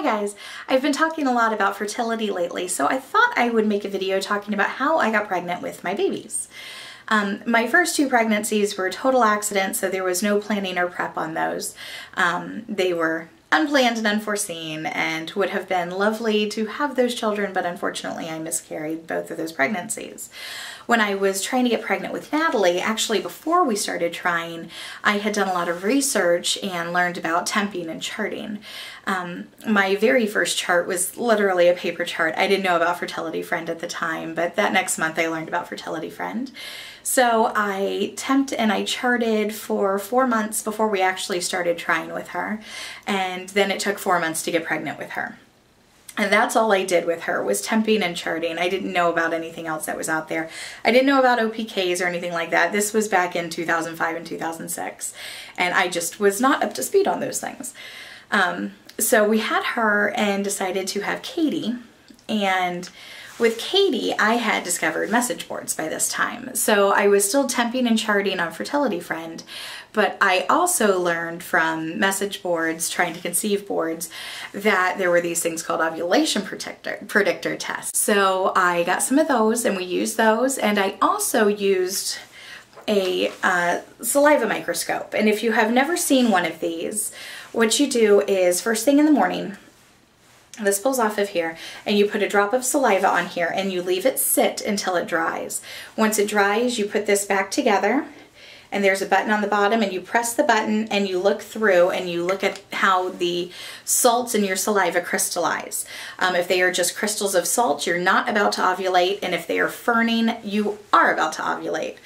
Hi guys, I've been talking a lot about fertility lately, so I thought I would make a video talking about how I got pregnant with my babies. My first two pregnancies were total accidents, so there was no planning or prep on those. They were unplanned and unforeseen and would have been lovely to have those children, but unfortunately I miscarried both of those pregnancies. When I was trying to get pregnant with Natalie, actually before we started trying, I had done a lot of research and learned about temping and charting. My very first chart was literally a paper chart. I didn't know about Fertility Friend at the time, but that next month I learned about Fertility Friend. So I temped and I charted for 4 months before we actually started trying with her, and then it took 4 months to get pregnant with her. And that's all I did with her, was temping and charting. I didn't know about anything else that was out there. I didn't know about OPKs or anything like that. This was back in 2005 and 2006, and I just was not up to speed on those things. So we had her and decided to have Katie, and with Katie, I had discovered message boards by this time. So I was still temping and charting on Fertility Friend, but I also learned from message boards, trying to conceive boards, that there were these things called ovulation predictor tests. So I got some of those and we used those, and I also used a saliva microscope. And if you have never seen one of these, what you do is first thing in the morning, this pulls off of here, and you put a drop of saliva on here and you leave it sit until it dries. Once it dries, you put this back together, and there's a button on the bottom, and you press the button and you look through and you look at how the salts in your saliva crystallize. If they are just crystals of salt, you're not about to ovulate, and if they are ferning, you are about to ovulate.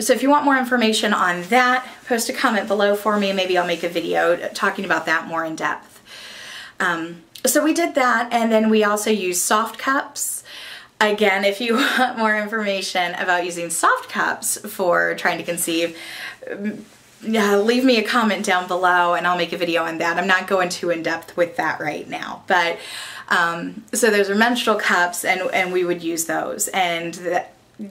So if you want more information on that, post a comment below for me. Maybe I'll make a video talking about that more in depth. So we did that, and then we also used soft cups. Again, if you want more information about using soft cups for trying to conceive, leave me a comment down below and I'll make a video on that. I'm not going too in depth with that right now, but so those are menstrual cups, and we would use those. And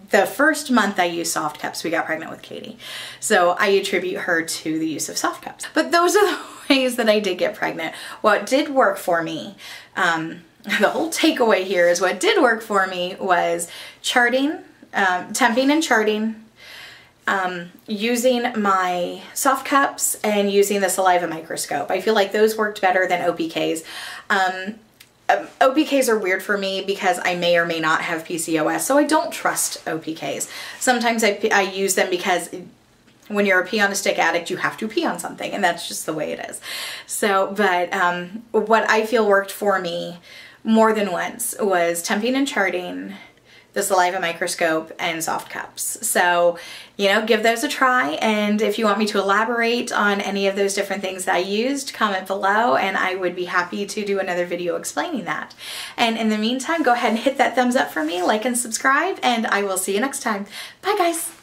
the first month I used soft cups, we got pregnant with Katie. So I attribute her to the use of soft cups. But those are the ways that I did get pregnant. What did work for me, the whole takeaway here is what did work for me was charting, temping and charting, using my soft cups, and using the saliva microscope. I feel like those worked better than OPKs. OPKs are weird for me because I may or may not have PCOS, so I don't trust OPKs. Sometimes I use them because when you're a pee on a stick addict, you have to pee on something, and that's just the way it is. So, but what I feel worked for me more than once was temping and charting, the saliva microscope, and soft cups. So, you know, give those a try, and if you want me to elaborate on any of those different things that I used, comment below and I would be happy to do another video explaining that. And in the meantime, go ahead and hit that thumbs up for me, like and subscribe, and I will see you next time. Bye guys!